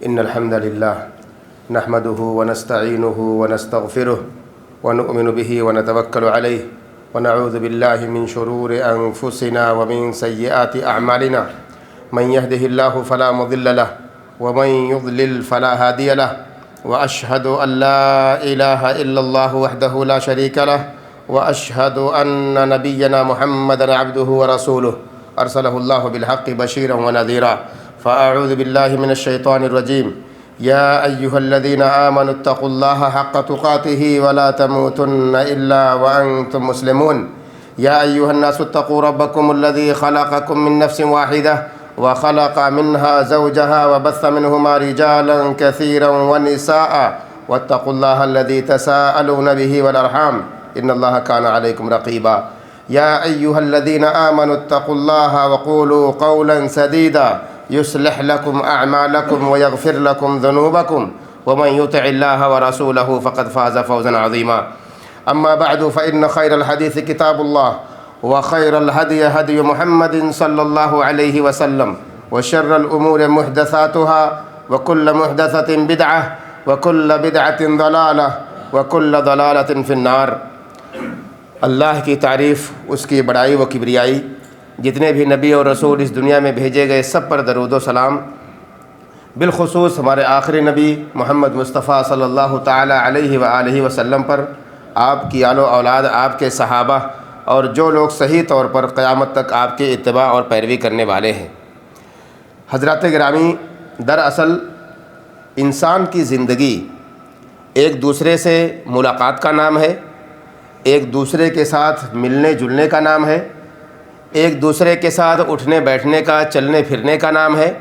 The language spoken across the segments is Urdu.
إن الحمد لله نحمده ونستعينه ونستغفره ونؤمن به ونتوكل عليه ونعوذ بالله من شرور أنفسنا ومن سيئات أعمالنا من يهده الله فلا مضل له ومن يضلل فلا هادي له وأشهد أن لا إله إلا الله وحده لا شريك له وأشهد أن نبينا محمدا عبده ورسوله أرسله الله بالحق بشيرا ونذيرا فأعوذ بالله من الشيطان الرجيم يا أيها الذين آمنوا اتقوا الله حق تقاته ولا تموتن إلا وأنتم مسلمون يا أيها الناس اتقوا ربكم الذي خلقكم من نفس واحدة وخلق منها زوجها وبث منهما رجالا كثيرا ونساء واتقوا الله الذي تساءلون به والأرحام إن الله كان عليكم رقيبا يا أيها الذين آمنوا اتقوا الله وقولوا قولا سديدا يصلح لكم أعمالكم ويغفر لكم ذنوبكم ومن يطع الله ورسوله فقد فاز فوزا عظيما أما بعد فإن خير الحديث كتاب الله وخير الهدي هدي محمد صلى الله عليه وسلم وشر الأمور محدثاتها وكل محدثة بدعة وكل بدعة ضلالة وكل ضلالة في النار۔ اللہ کی تعریف، اس کی بڑائی و کبریائی، جتنے بھی نبی اور رسول اس دنیا میں بھیجے گئے سب پر درود و سلام، بالخصوص ہمارے آخری نبی محمد مصطفیٰ صلی اللہ تعالی علیہ وآلہ وسلم پر، آپ کی آل و اولاد، آپ کے صحابہ اور جو لوگ صحیح طور پر قیامت تک آپ کے اتباع اور پیروی کرنے والے ہیں۔ حضرات گرامی، دراصل انسان کی زندگی ایک دوسرے سے ملاقات کا نام ہے، ایک دوسرے کے ساتھ ملنے جلنے کا نام ہے، ایک دوسرے کے ساتھ اٹھنے بیٹھنے کا، چلنے پھرنے کا نام ہے،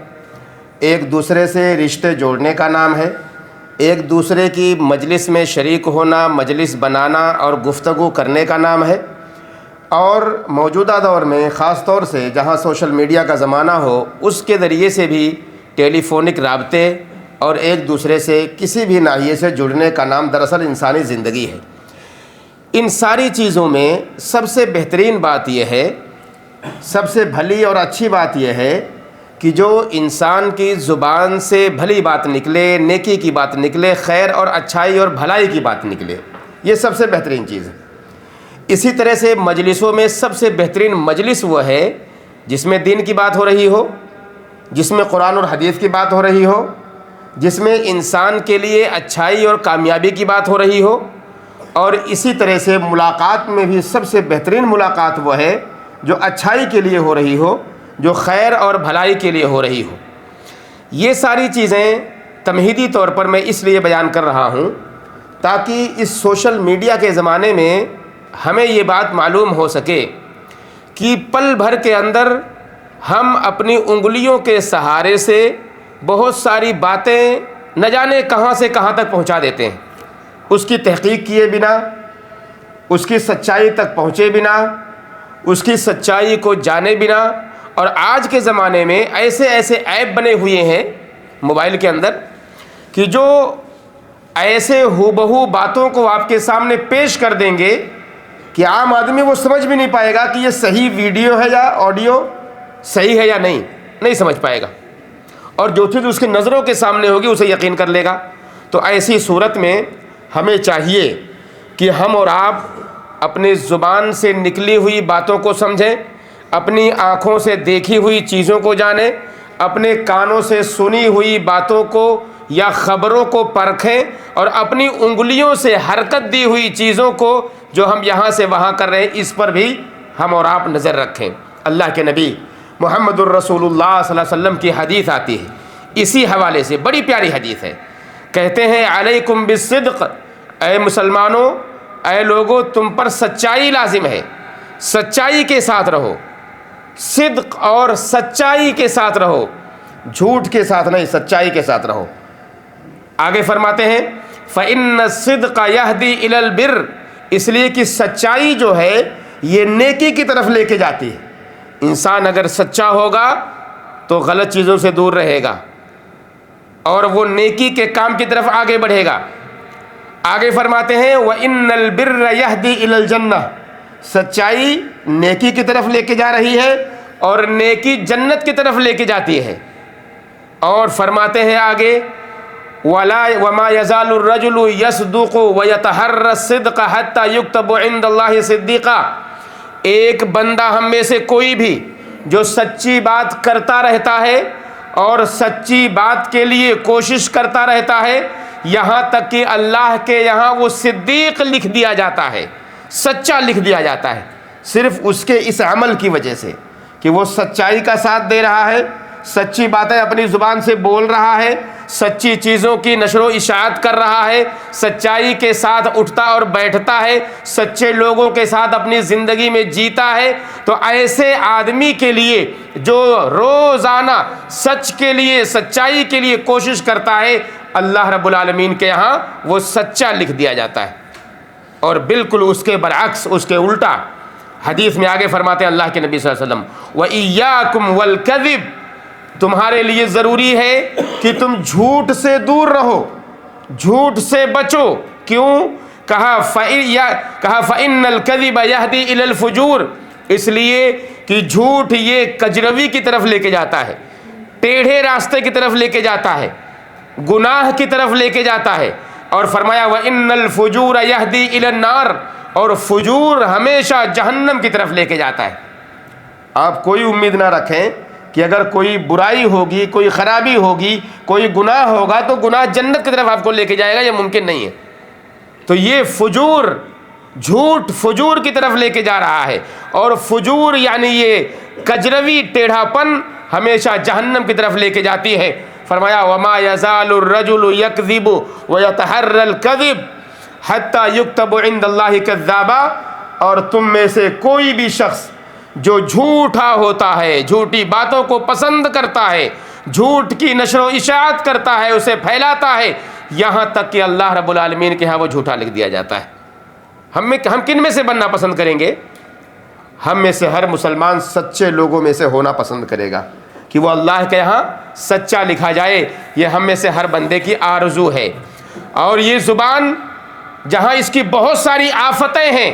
ایک دوسرے سے رشتے جوڑنے کا نام ہے، ایک دوسرے کی مجلس میں شریک ہونا، مجلس بنانا اور گفتگو کرنے کا نام ہے۔ اور موجودہ دور میں خاص طور سے جہاں سوشل میڈیا کا زمانہ ہو، اس کے ذریعے سے بھی ٹیلی فونک رابطے اور ایک دوسرے سے کسی بھی ناحیے سے جڑنے کا نام دراصل انسانی زندگی ہے۔ ان ساری چیزوں میں سب سے بہترین بات یہ ہے، سب سے بھلی اور اچھی بات یہ ہے کہ جو انسان کی زبان سے بھلی بات نکلے، نیکی کی بات نکلے، خیر اور اچھائی اور بھلائی کی بات نکلے، یہ سب سے بہترین چیز ہے۔ اسی طرح سے مجلسوں میں سب سے بہترین مجلس وہ ہے جس میں دین کی بات ہو رہی ہو، جس میں قرآن اور حدیث کی بات ہو رہی ہو، جس میں انسان کے لیے اچھائی اور کامیابی کی بات ہو رہی ہو۔ اور اسی طرح سے ملاقات میں بھی سب سے بہترین ملاقات وہ ہے جو اچھائی کے لیے ہو رہی ہو، جو خیر اور بھلائی کے لیے ہو رہی ہو۔ یہ ساری چیزیں تمہیدی طور پر میں اس لیے بیان کر رہا ہوں تاکہ اس سوشل میڈیا کے زمانے میں ہمیں یہ بات معلوم ہو سکے کہ پل بھر کے اندر ہم اپنی انگلیوں کے سہارے سے بہت ساری باتیں نہ جانے کہاں سے کہاں تک پہنچا دیتے ہیں، اس کی تحقیق کیے بنا، اس کی سچائی تک پہنچے بنا، اس کی سچائی کو جانے بنا۔ اور آج کے زمانے میں ایسے ایسے ایپ بنے ہوئے ہیں موبائل کے اندر کہ جو ایسے ہو بہو باتوں کو آپ کے سامنے پیش کر دیں گے کہ عام آدمی وہ سمجھ بھی نہیں پائے گا کہ یہ صحیح ویڈیو ہے یا آڈیو صحیح ہے یا نہیں سمجھ پائے گا، اور جو چیز اس کی نظروں کے سامنے ہوگی اسے یقین کر لے گا۔ تو ایسی صورت میں ہمیں چاہیے کہ ہم اور آپ اپنی زبان سے نکلی ہوئی باتوں کو سمجھیں، اپنی آنکھوں سے دیکھی ہوئی چیزوں کو جانیں، اپنے کانوں سے سنی ہوئی باتوں کو یا خبروں کو پرکھیں، اور اپنی انگلیوں سے حرکت دی ہوئی چیزوں کو جو ہم یہاں سے وہاں کر رہے ہیں اس پر بھی ہم اور آپ نظر رکھیں۔ اللہ کے نبی محمد الرسول اللہ صلی اللہ علیہ وسلم کی حدیث آتی ہے اسی حوالے سے، بڑی پیاری حدیث ہے۔ کہتے ہیں علیکم بالصدق، اے مسلمانوں، اے لوگوں، تم پر سچائی لازم ہے، سچائی کے ساتھ رہو، صدق اور سچائی کے ساتھ رہو، جھوٹ کے ساتھ نہیں، سچائی کے ساتھ رہو۔ آگے فرماتے ہیں فَإِنَّ الصِّدْقَ يَهْدِي إِلَى الْبِرِّ، اس لیے کہ سچائی جو ہے یہ نیکی کی طرف لے کے جاتی ہے۔ انسان اگر سچا ہوگا تو غلط چیزوں سے دور رہے گا اور وہ نیکی کے کام کی طرف آگے بڑھے گا۔ آگے فرماتے ہیں وَإِنَّ الْبِرَّ يَهْدِي إِلَى الْجَنَّةِ، سچائی نیکی کی طرف لے کے جا رہی ہے اور نیکی جنت کی طرف لے کے جاتی ہے۔ اور فرماتے ہیں آگے وما يزال الرجل يصدق ويتحرى الصدق حتى يكتب عند الله صديقا، ایک بندہ ہم میں سے کوئی بھی جو سچی بات کرتا رہتا ہے اور سچی بات کے لیے کوشش کرتا رہتا ہے، یہاں تک کہ اللہ کے یہاں وہ صدیق لکھ دیا جاتا ہے، سچا لکھ دیا جاتا ہے، صرف اس کے اس عمل کی وجہ سے کہ وہ سچائی کا ساتھ دے رہا ہے، سچی باتیں اپنی زبان سے بول رہا ہے، سچی چیزوں کی نشر و اشاعت کر رہا ہے، سچائی کے ساتھ اٹھتا اور بیٹھتا ہے، سچے لوگوں کے ساتھ اپنی زندگی میں جیتا ہے، تو ایسے آدمی کے لیے جو روزانہ سچ کے لیے، سچائی کے لیے کوشش کرتا ہے، اللہ رب العالمین کے یہاں وہ سچا لکھ دیا جاتا ہے۔ اور بالکل اس کے برعکس، اس کے الٹا حدیث میں آگے فرماتے ہیں اللہ کے نبی صلی اللہ علیہ وسلم وَإِيَّاكُمْ وَالْكَذِبِ، تمہارے لیے ضروری ہے کہ تم جھوٹ سے دور رہو، جھوٹ سے بچو۔ کیوں؟ کہا فَإِنَّ الْكَذِبَ يَهْدِي إِلَى الْفُجُورِ، اس لیے کہ جھوٹ یہ کجروی کی طرف لے کے جاتا ہے، ٹیڑھے راستے کی طرف لے کے جاتا ہے، گناہ کی طرف لے کے جاتا ہے۔ اور فرمایا وَإِنَّ الْفُجُورَ يَهْدِي إِلَى النَّارِ، اور فجور ہمیشہ جہنم کی طرف لے کے جاتا ہے۔ آپ کوئی امید نہ رکھیں کہ اگر کوئی برائی ہوگی، کوئی خرابی ہوگی، کوئی گناہ ہوگا تو گناہ جنت کی طرف آپ کو لے کے جائے گا، یہ ممکن نہیں ہے۔ تو یہ فجور، جھوٹ فجور کی طرف لے کے جا رہا ہے، اور فجور یعنی یہ کجروی ٹیڑھا پن ہمیشہ جہنم کی طرف لے کے جاتی ہے۔ فرمایا وما يزال الرجل يكذب ويتحرى الكذب حتى يكتب عند الله كذابا، اور تم میں سے کوئی بھی شخص جو جھوٹا ہوتا ہے، جھوٹی باتوں کو پسند کرتا ہے، جھوٹ کی نشر و اشاعت کرتا ہے، اسے پھیلاتا ہے، یہاں تک کہ اللہ رب العالمین کے ہاں وہ جھوٹا لکھ دیا جاتا ہے۔ ہم کن میں سے بننا پسند کریں گے؟ ہم میں سے ہر مسلمان سچے لوگوں میں سے ہونا پسند کرے گا کہ وہ اللہ کے یہاں سچا لکھا جائے، یہ ہم میں سے ہر بندے کی آرزو ہے۔ اور یہ زبان جہاں اس کی بہت ساری آفتیں ہیں،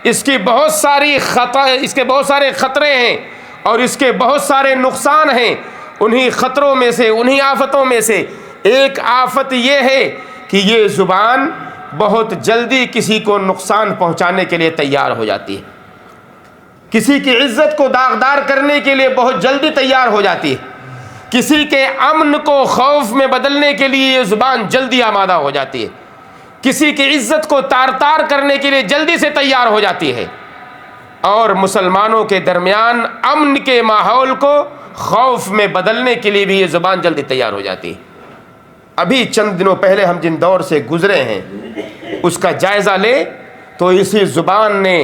اس کے بہت سارے خطرے ہیں اور اس کے بہت سارے نقصان ہیں، انہی خطروں میں سے، انہی آفتوں میں سے ایک آفت یہ ہے کہ یہ زبان بہت جلدی کسی کو نقصان پہنچانے کے لیے تیار ہو جاتی ہے، کسی کی عزت کو داغدار کرنے کے لیے بہت جلدی تیار ہو جاتی ہے، کسی کے امن کو خوف میں بدلنے کے لیے یہ زبان جلدی آمادہ ہو جاتی ہے، کسی کی عزت کو تار تار کرنے کے لیے جلدی سے تیار ہو جاتی ہے، اور مسلمانوں کے درمیان امن کے ماحول کو خوف میں بدلنے کے لیے بھی یہ زبان جلدی تیار ہو جاتی ہے۔ ابھی چند دنوں پہلے ہم جن دور سے گزرے ہیں اس کا جائزہ لیں تو اسی زبان نے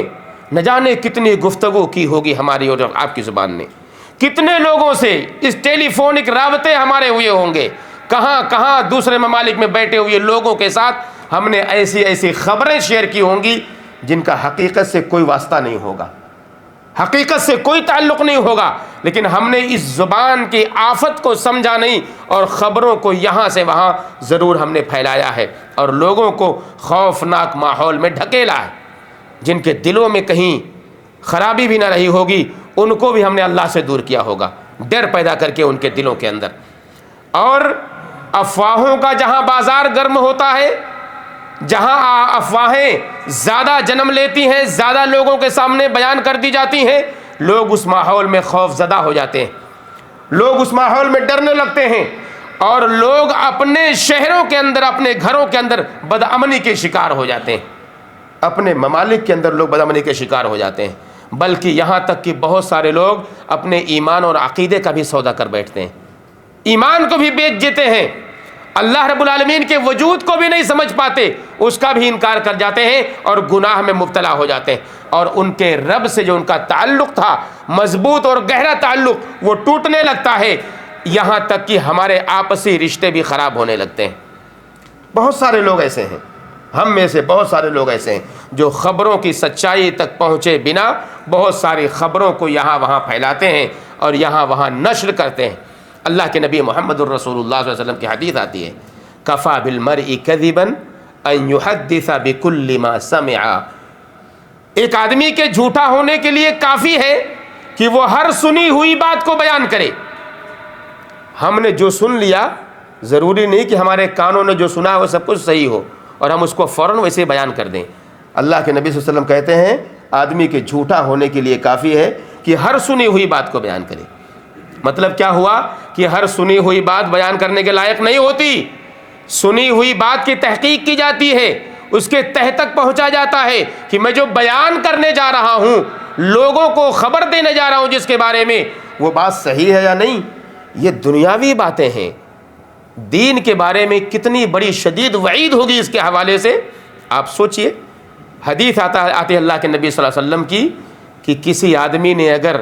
نہ جانے کتنی گفتگو کی ہوگی ہماری اور آپ کی زبان نے، کتنے لوگوں سے اس ٹیلی فونک رابطے ہمارے ہوئے ہوں گے، کہاں کہاں دوسرے ممالک میں بیٹھے ہوئے لوگوں کے ساتھ ہم نے ایسی خبریں شیئر کی ہوں گی جن کا حقیقت سے کوئی واسطہ نہیں ہوگا، حقیقت سے کوئی تعلق نہیں ہوگا، لیکن ہم نے اس زبان کی آفت کو سمجھا نہیں اور خبروں کو یہاں سے وہاں ضرور ہم نے پھیلایا ہے اور لوگوں کو خوفناک ماحول میں ڈھکیلا ہے۔ جن کے دلوں میں کہیں خرابی بھی نہ رہی ہوگی ان کو بھی ہم نے اللہ سے دور کیا ہوگا، ڈر پیدا کر کے ان کے دلوں کے اندر۔ اور افواہوں کا جہاں بازار گرم ہوتا ہے، جہاں افواہیں زیادہ جنم لیتی ہیں، زیادہ لوگوں کے سامنے بیان کر دی جاتی ہیں، لوگ اس ماحول میں خوف زدہ ہو جاتے ہیں، لوگ اس ماحول میں ڈرنے لگتے ہیں، اور لوگ اپنے شہروں کے اندر، اپنے گھروں کے اندر بدامنی کے شکار ہو جاتے ہیں، اپنے ممالک کے اندر لوگ بدامنی کے شکار ہو جاتے ہیں، بلکہ یہاں تک کہ بہت سارے لوگ اپنے ایمان اور عقیدے کا بھی سودا کر بیٹھتے ہیں، ایمان کو بھی بیچ دیتے ہیں، اللہ رب العالمین کے وجود کو بھی نہیں سمجھ پاتے، اس کا بھی انکار کر جاتے ہیں اور گناہ میں مبتلا ہو جاتے ہیں، اور ان کے رب سے جو ان کا تعلق تھا مضبوط اور گہرا تعلق وہ ٹوٹنے لگتا ہے، یہاں تک کہ ہمارے آپسی رشتے بھی خراب ہونے لگتے ہیں۔ بہت سارے لوگ ایسے ہیں، ہم میں سے بہت سارے لوگ ایسے ہیں جو خبروں کی سچائی تک پہنچے بنا بہت ساری خبروں کو یہاں وہاں پھیلاتے ہیں اور یہاں وہاں نشر کرتے ہیں۔ اللہ کے نبی محمد الرسول اللہ صلی اللہ علیہ وسلم کی حدیث آتی ہے کفا بالمرء کذبا ان یحدث بکل ما سمع، ایک آدمی کے جھوٹا ہونے کے لیے کافی ہے کہ وہ ہر سنی ہوئی بات کو بیان کرے، ہم نے جو سن لیا ضروری نہیں کہ ہمارے کانوں نے جو سنا وہ سب کچھ صحیح ہو اور ہم اس کو فوراً ویسے بیان کر دیں۔ اللہ کے نبی صلی اللہ علیہ وسلم کہتے ہیں آدمی کے جھوٹا ہونے کے لیے کافی ہے کہ ہر سنی ہوئی بات کو بیان کرے۔ مطلب کیا ہوا کہ ہر سنی ہوئی بات بیان کرنے کے لائق نہیں ہوتی، سنی ہوئی بات کی تحقیق کی جاتی ہے، اس کے تہ تک پہنچا جاتا ہے کہ میں جو بیان کرنے جا رہا ہوں، لوگوں کو خبر دینے جا رہا ہوں جس کے بارے میں، وہ بات صحیح ہے یا نہیں۔ یہ دنیاوی باتیں ہیں، دین کے بارے میں کتنی بڑی شدید وعید ہوگی اس کے حوالے سے۔ آپ سوچئے، حدیث آتے اللہ کے نبی صلی اللہ علیہ وسلم کی کہ کسی آدمی نے اگر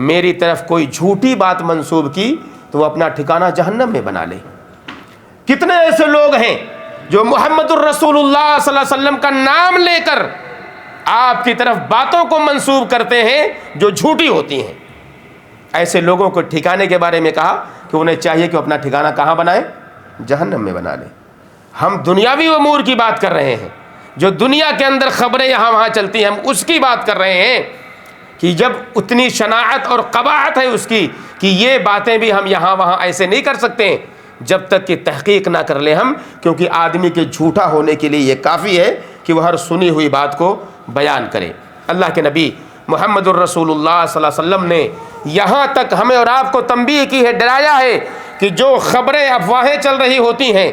میری طرف کوئی جھوٹی بات منسوب کی تو وہ اپنا ٹھکانہ جہنم میں بنا لے۔ کتنے ایسے لوگ ہیں جو محمد الرسول اللہ صلی اللہ علیہ وسلم کا نام لے کر آپ کی طرف باتوں کو منسوب کرتے ہیں جو جھوٹی ہوتی ہیں۔ ایسے لوگوں کو ٹھکانے کے بارے میں کہا کہ انہیں چاہیے کہ اپنا ٹھکانہ کہاں بنائیں؟ جہنم میں بنا لیں۔ ہم دنیاوی امور کی بات کر رہے ہیں، جو دنیا کے اندر خبریں یہاں وہاں چلتی ہیں، ہم اس کی بات کر رہے ہیں کہ جب اتنی شناعت اور قباحت ہے اس کی کہ یہ باتیں بھی ہم یہاں وہاں ایسے نہیں کر سکتے جب تک کہ تحقیق نہ کر لیں ہم، کیونکہ آدمی کے جھوٹا ہونے کے لیے یہ کافی ہے کہ وہ ہر سنی ہوئی بات کو بیان کرے۔ اللہ کے نبی محمد الرسول اللہ صلی اللہ علیہ وسلم نے یہاں تک ہمیں اور آپ کو تنبیہ کی ہے، ڈرایا ہے کہ جو خبریں افواہیں چل رہی ہوتی ہیں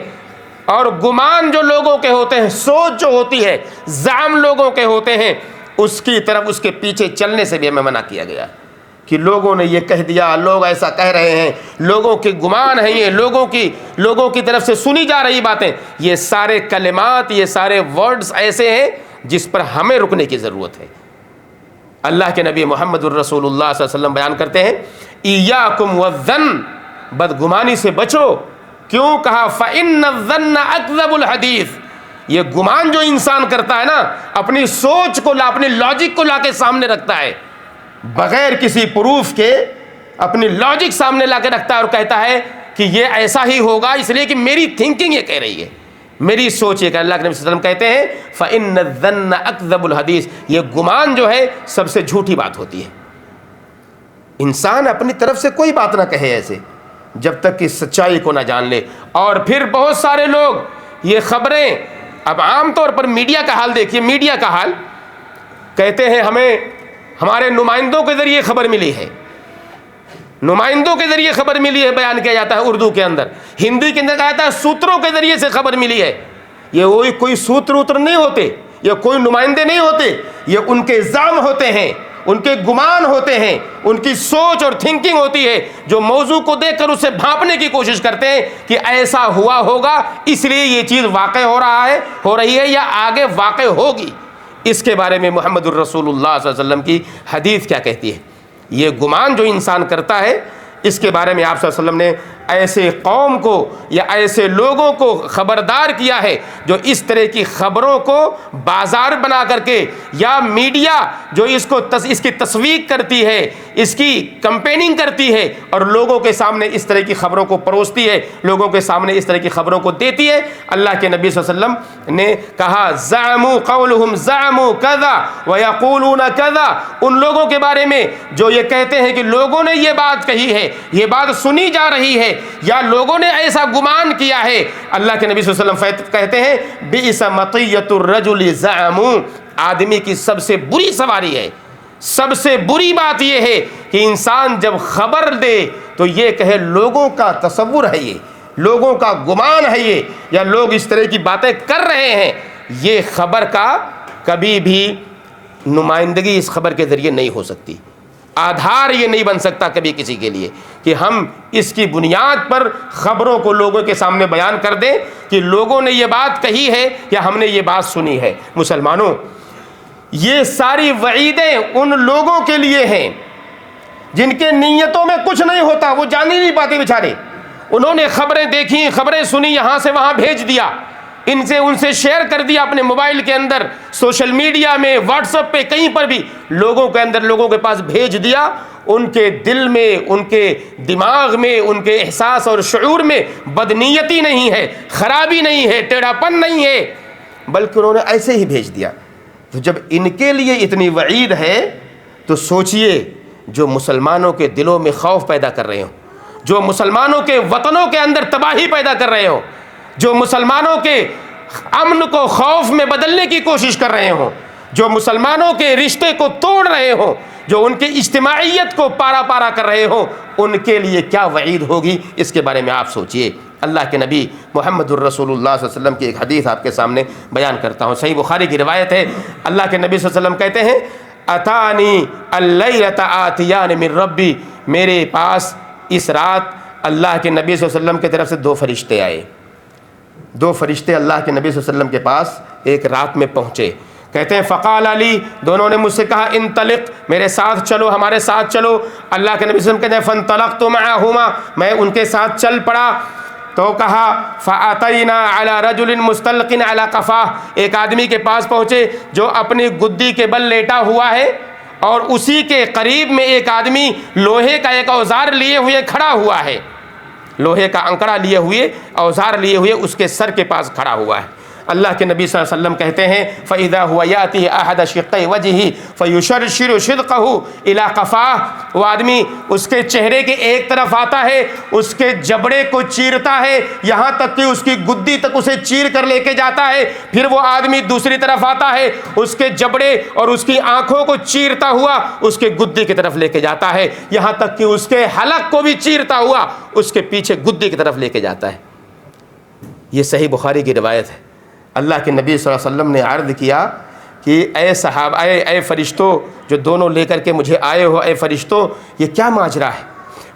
اور گمان جو لوگوں کے ہوتے ہیں، سوچ جو ہوتی ہے، زعم لوگوں کے ہوتے ہیں، اس کی طرف اس کے پیچھے چلنے سے بھی ہمیں منع کیا گیا کہ لوگوں نے یہ کہہ دیا، لوگ ایسا کہہ رہے ہیں، لوگوں کے گمان ہیں، یہ لوگوں کی طرف سے سنی جا رہی باتیں، یہ سارے کلمات، یہ سارے ورڈز ایسے ہیں جس پر ہمیں رکنے کی ضرورت ہے۔ اللہ کے نبی محمد الرسول اللہ صلی اللہ علیہ وسلم بیان کرتے ہیں ایاکم والظن، بدگمانی سے بچو۔ کیوں کہا؟ فإن الظن اکذب الحدیث، یہ گمان جو انسان کرتا ہے نا، اپنی سوچ کو اپنی لاجک کو لا کے سامنے رکھتا ہے بغیر کسی پروف کے، اپنی لاجک سامنے لا کے رکھتا ہے اور کہتا ہے کہ یہ ایسا ہی ہوگا اس لیے کہ میری تھنکنگ یہ کہہ رہی ہے، میری سوچ یہ کہ اللہ کے نبی صلی اللہ علیہ وسلم کہتے ہیں فإن الظن اکذب الحدیث، یہ گمان جو ہے سب سے جھوٹی بات ہوتی ہے۔ انسان اپنی طرف سے کوئی بات نہ کہے ایسے جب تک کہ سچائی کو نہ جان لے۔ اور پھر بہت سارے لوگ یہ خبریں، اب عام طور پر میڈیا کا حال دیکھیے، میڈیا کا حال، کہتے ہیں ہمیں ہمارے نمائندوں کے ذریعے خبر ملی ہے، نمائندوں کے ذریعے خبر ملی ہے، بیان کیا جاتا ہے اردو کے اندر، ہندی کے اندر کہا جاتا ہے سوتروں کے ذریعے سے خبر ملی ہے۔ یہ کوئی سوتر نہیں ہوتے، یہ کوئی نمائندے نہیں ہوتے، یہ ان کے الزام ہوتے ہیں، ان کے گمان ہوتے ہیں، ان کی سوچ اور تھنکنگ ہوتی ہے جو موضوع کو دیکھ کر اسے بھانپنے کی کوشش کرتے ہیں کہ ایسا ہوا ہوگا اس لیے یہ چیز واقع ہو رہی ہے یا آگے واقع ہوگی۔ اس کے بارے میں محمد الرسول اللہ صلی اللہ علیہ وسلم کی حدیث کیا کہتی ہے؟ یہ گمان جو انسان کرتا ہے، اس کے بارے میں آپ صلی اللہ علیہ وسلم نے ایسے قوم کو یا ایسے لوگوں کو خبردار کیا ہے جو اس طرح کی خبروں کو بازار بنا کر کے، یا میڈیا جو اس کی تسویق کرتی ہے، اس کی کمپیننگ کرتی ہے اور لوگوں کے سامنے اس طرح کی خبروں کو پروستی ہے، لوگوں کے سامنے اس طرح کی خبروں کو دیتی ہے۔ اللہ کے نبی صلی اللہ علیہ وسلم نے کہا زعموا قولهم زعموا كذا ويقولون كذا، ان لوگوں کے بارے میں جو یہ کہتے ہیں کہ لوگوں نے یہ بات کہی ہے، یہ بات سنی جا رہی ہے، یا لوگوں نے ایسا گمان کیا ہے۔ اللہ کے نبی صلی اللہ علیہ وسلم کہتے ہیں بئس مطیۃ الرجل زعموا، آدمی کی سب سے بری سواری ہے، سب سے بری بات یہ ہے کہ انسان جب خبر دے تو یہ کہے لوگوں کا تصور ہے، یہ لوگوں کا گمان ہے، یہ یا لوگ اس طرح کی باتیں کر رہے ہیں۔ یہ خبر کا کبھی بھی نمائندگی اس خبر کے ذریعے نہیں ہو سکتی، آدھار یہ نہیں بن سکتا کبھی کسی کے لیے کہ ہم اس کی بنیاد پر خبروں کو لوگوں کے سامنے بیان کر دیں کہ لوگوں نے یہ بات کہی ہے یا ہم نے یہ بات سنی ہے۔ مسلمانوں، یہ ساری وعیدیں ان لوگوں کے لیے ہیں جن کے نیتوں میں کچھ نہیں ہوتا، وہ جان ہی نہیں پاتے بیچارے، انہوں نے خبریں دیکھی، خبریں سنی، یہاں سے وہاں بھیج دیا، ان سے شیئر کر دیا اپنے موبائل کے اندر، سوشل میڈیا میں، واٹس ایپ پہ، کہیں پر بھی لوگوں کے پاس بھیج دیا۔ ان کے دل میں، ان کے دماغ میں، ان کے احساس اور شعور میں بدنیتی نہیں ہے، خرابی نہیں ہے، ٹیڑھا پن نہیں ہے، بلکہ انہوں نے ایسے ہی بھیج دیا۔ تو جب ان کے لیے اتنی وعید ہے تو سوچئے جو مسلمانوں کے دلوں میں خوف پیدا کر رہے ہوں، جو مسلمانوں کے وطنوں کے اندر تباہی پیدا کر رہے ہوں، جو مسلمانوں کے امن کو خوف میں بدلنے کی کوشش کر رہے ہوں، جو مسلمانوں کے رشتے کو توڑ رہے ہوں، جو ان کی اجتماعیت کو پارا پارا کر رہے ہوں، ان کے لیے کیا وعید ہوگی، اس کے بارے میں آپ سوچئے۔ اللہ کے نبی محمد الرسول اللہ صلی اللہ علیہ وسلم کی ایک حدیث آپ کے سامنے بیان کرتا ہوں، صحیح بخاری کی روایت ہے۔ اللہ کے نبی صلی اللہ علیہ وسلم کہتے ہیں اتانی اللیلۃ آتیان من ربی، میرے پاس اس رات اللہ کے نبی صلی اللہ علیہ وسلم کی طرف سے 2 فرشتے آئے، 2 فرشتے اللہ کے نبی صلی اللہ علیہ وسلم کے پاس ایک رات میں پہنچے۔ کہتے ہیں فقال علی، دونوں نے مجھ سے کہا انطلق، میرے ساتھ چلو، ہمارے ساتھ چلو۔ اللہ کے نبی صلی اللہ علیہ وسلم کہتے ہیں فانطلقت معہما، میں ان کے ساتھ چل پڑا۔ تو کہا فاتینا علی رجل مستلق علی قفاہ، ایک آدمی کے پاس پہنچے جو اپنی گدی کے بل لیٹا ہوا ہے، اور اسی کے قریب میں ایک آدمی لوہے کا ایک اوزار لیے ہوئے کھڑا ہوا ہے، لوہے کا انکڑا لیے ہوئے، اوزار لیے ہوئے اس کے سر کے پاس کھڑا ہوا ہے۔ اللہ کے نبی صلی اللہ علیہ وسلم کہتے ہیں فَإِذَا هُوَ يَأْتِي أَحَدَ شِقَّيْ وَجْهِهِ فَيُشَرْشِرُ شِدْقَهُ إِلَىٰ قَفَاهُ، وہ آدمی اس کے چہرے کے ایک طرف آتا ہے، اس کے جبڑے کو چیرتا ہے یہاں تک کہ اس کی گدی تک اسے چیر کر لے کے جاتا ہے، پھر وہ آدمی دوسری طرف آتا ہے، اس کے جبڑے اور اس کی آنکھوں کو چیرتا ہوا اس کے گدی کی طرف لے کے جاتا ہے، یہاں تک کہ اس کے حلق کو بھی چیرتا ہوا اس کے پیچھے گدی کی طرف لے کے جاتا ہے۔ یہ صحیح بخاری کی روایت ہے۔ اللہ کے نبی صلی اللہ علیہ وسلم نے عرض کیا کہ اے صحابہ، اے فرشتوں جو دونوں لے کر کے مجھے آئے ہو، اے فرشتوں یہ کیا ماجرا ہے؟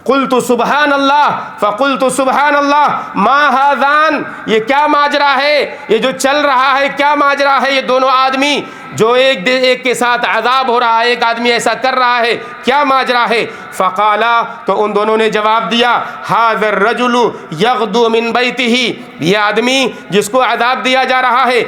قلت سبحان اللہ فقلت سبحان اللہ ما ہذان، یہ کیا ماجرا ہے، یہ جو چل رہا ہے کیا ماجرا ہے؟ یہ دونوں آدمی جو ایک کے ساتھ عذاب ہو رہا ہے، ایک آدمی ایسا کر رہا ہے، کیا ماجرا ہے؟ فقالا، تو ان دونوں نے جواب دیا ھذا الرجل یغدو من بیتہ، یہ آدمی جس کو عذاب دیا جا رہا ہے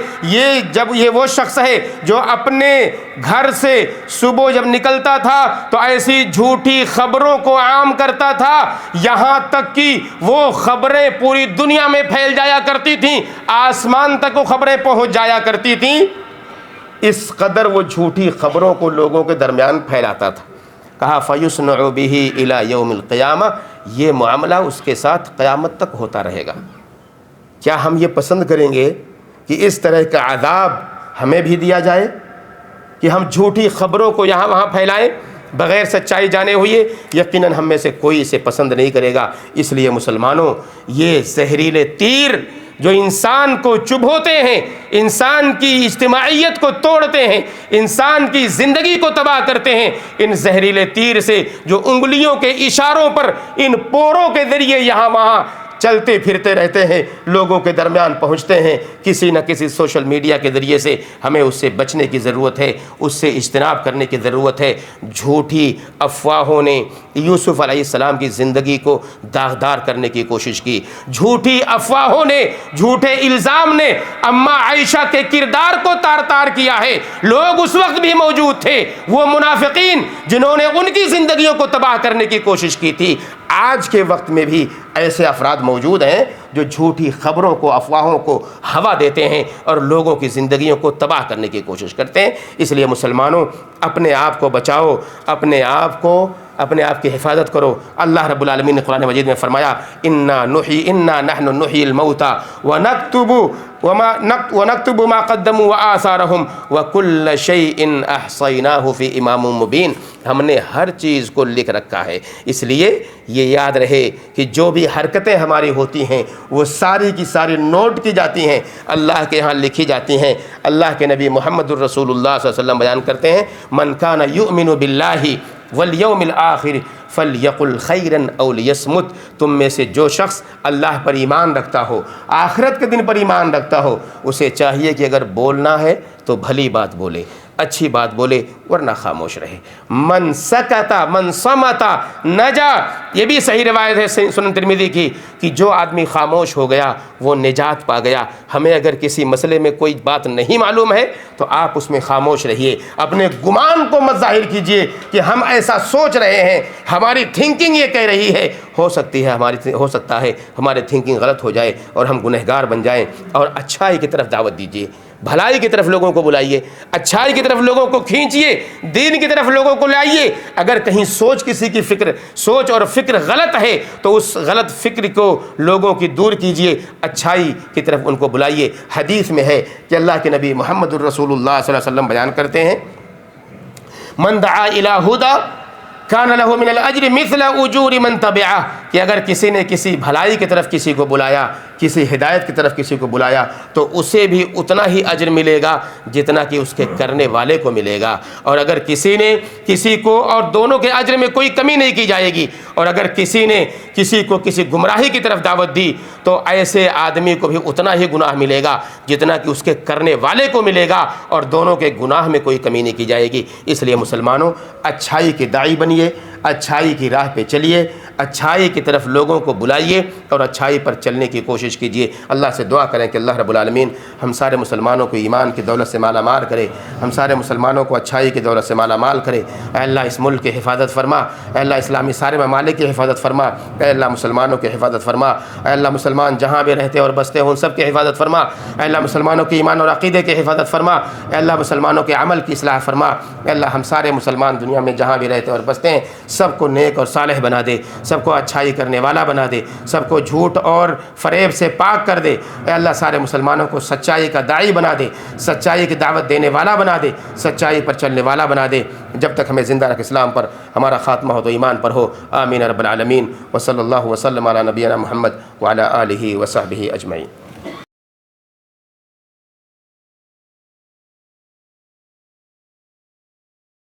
یہ وہ شخص ہے جو اپنے گھر سے صبح جب نکلتا تھا تو ایسی جھوٹی خبروں کو عام کرتا تھا، یہاں تک کہ وہ خبریں پوری دنیا میں پھیل جایا کرتی تھیں، آسمان تک وہ خبریں پہنچ جایا کرتی تھیں، اس قدر وہ جھوٹی خبروں کو لوگوں کے درمیان پھیلاتا تھا۔ کہا فَيُصْنَعُ بِهِ إِلَى يَوْمِ الْقِيَامَةِ، یہ معاملہ اس کے ساتھ قیامت تک ہوتا رہے گا۔ کیا ہم یہ پسند کریں گے کہ اس طرح کا عذاب ہمیں بھی دیا جائے، کہ ہم جھوٹی خبروں کو یہاں وہاں پھیلائیں بغیر سچائی جانے ہوئے؟ یقیناً ہم میں سے کوئی اسے پسند نہیں کرے گا۔ اس لیے مسلمانوں، یہ زہریلے تیر جو انسان کو چبھوتے ہیں، انسان کی اجتماعیت کو توڑتے ہیں، انسان کی زندگی کو تباہ کرتے ہیں، ان زہریلے تیر سے جو انگلیوں کے اشاروں پر ان پوروں کے ذریعے یہاں وہاں چلتے پھرتے رہتے ہیں، لوگوں کے درمیان پہنچتے ہیں، کسی نہ کسی سوشل میڈیا کے ذریعے سے ہمیں اس سے بچنے کی ضرورت ہے، اس سے اجتناب کرنے کی ضرورت ہے۔ جھوٹی افواہوں نے یوسف علیہ السلام کی زندگی کو داغدار کرنے کی کوشش کی، جھوٹی افواہوں نے، جھوٹے الزام نے اماں عائشہ کے کردار کو تار تار کیا ہے۔ لوگ اس وقت بھی موجود تھے، وہ منافقین جنہوں نے ان کی زندگیوں کو تباہ کرنے کی کوشش کی تھی۔ آج کے وقت میں بھی ایسے افراد موجود ہیں جو جھوٹی خبروں کو، افواہوں کو ہوا دیتے ہیں اور لوگوں کی زندگیوں کو تباہ کرنے کی کوشش کرتے ہیں۔ اس لیے مسلمانوں، اپنے آپ کو بچاؤ، اپنے آپ کی حفاظت کرو۔ اللہ رب العالمین نے قرآن مجید میں فرمایا انا نحن نحیی الموتى ونکتب ما قدموا وآثارهم وكل شيء احصیناہ فی امام مبین، ہم نے ہر چیز کو لکھ رکھا ہے۔ اس لیے یہ یاد رہے کہ جو بھی حرکتیں ہماری ہوتی ہیں وہ ساری کی ساری نوٹ کی جاتی ہیں، اللہ کے ہاں لکھی جاتی ہیں۔ اللہ کے نبی محمد الرسول اللہ صلی اللہ علیہ وسلم بیان کرتے ہیں من کان یؤمن باللہ والیوم الآخر فلیقل خیرا او لیصمت، تم میں سے جو شخص اللہ پر ایمان رکھتا ہو، آخرت کے دن پر ایمان رکھتا ہو، اسے چاہیے کہ اگر بولنا ہے تو بھلی بات بولے، اچھی بات بولے، ورنہ خاموش رہے۔ من سکتا من صمتا نجا، یہ بھی صحیح روایت ہے سنن ترمذی کی کہ جو آدمی خاموش ہو گیا وہ نجات پا گیا۔ ہمیں اگر کسی مسئلے میں کوئی بات نہیں معلوم ہے تو آپ اس میں خاموش رہیے، اپنے گمان کو مت ظاہر کیجئے کہ ہم ایسا سوچ رہے ہیں، ہماری تھنکنگ یہ کہہ رہی ہے، ہو سکتا ہے ہماری تھنکنگ غلط ہو جائے اور ہم گنہگار بن جائیں۔ اور اچھائی کی طرف دعوت دیجیے، بھلائی کی طرف لوگوں کو بلائیے، اچھائی کی طرف لوگوں کو کھینچیے، دین کی طرف لوگوں کو لائیے۔ اگر کہیں سوچ فکر غلط ہے تو اس غلط فکر کو لوگوں کی دور کیجئے، اچھائی کی طرف ان کو بلائیے۔ حدیث میں ہے کہ اللہ کے نبی محمد الرسول اللہ صلی اللہ علیہ وسلم بیان کرتے ہیں، من دعا الی ہدی کان لہ من الاجر مثل اجور من تبعہ، کہ اگر کسی نے کسی بھلائی کی طرف کسی کو بلایا، کسی ہدایت کی طرف کسی کو بلایا، تو اسے بھی اتنا ہی اجر ملے گا جتنا کہ اس کے کرنے والے کو ملے گا، اور اگر کسی نے کسی کو، اور دونوں کے اجر میں کوئی کمی نہیں کی جائے گی، اور اگر کسی نے کسی کو کسی گمراہی کی طرف دعوت دی تو ایسے آدمی کو بھی اتنا ہی گناہ ملے گا جتنا کہ اس کے کرنے والے کو ملے گا، اور دونوں کے گناہ میں کوئی کمی نہیں کی جائے گی۔ اس لیے مسلمانوں، اچھائی کے داعی بنیے، اچھائی کی راہ پہ چلیے، اچھائی کی طرف لوگوں کو بلائیے اور اچھائی پر چلنے کی کوشش کیجیے۔ اللہ سے دعا کریں کہ اللہ رب العالمین ہم سارے مسلمانوں کو ایمان کی دولت سے مالا مال کرے، ہم سارے مسلمانوں کو اچھائی کی دولت سے مالا مال کرے۔ اے اللہ اس ملک کی حفاظت فرما، اے اللہ اسلامی سارے ممالک کی حفاظت فرما، اے اللہ مسلمانوں کی حفاظت فرما، اے اللہ مسلمان جہاں بھی رہتے اور بستے ہوں ان سب کی حفاظت فرما، اے اللہ مسلمانوں کی ایمان اور عقیدے کی حفاظت فرما، اے اللہ مسلمانوں کے عمل کی اصلاح فرما، اے اللہ ہم سارے مسلمان دنیا میں جہاں بھی رہتے اور بستے ہیں سب کو نیک اور صالح بنا دے، سب کو اچھائی کرنے والا بنا دے، سب کو جھوٹ اور فریب سے پاک کر دے۔ اے اللہ سارے مسلمانوں کو سچائی کا داعی بنا دے، سچائی کی دعوت دینے والا بنا دے، سچائی پر چلنے والا بنا دے۔ جب تک ہمیں زندہ رکھ اسلام پر، ہمارا خاتمہ ہو تو ایمان پر ہو۔ آمین رب العالمین، وصلی اللہ وسلم علی نبینا محمد وعلی آلہ وصحبہ اجمعین۔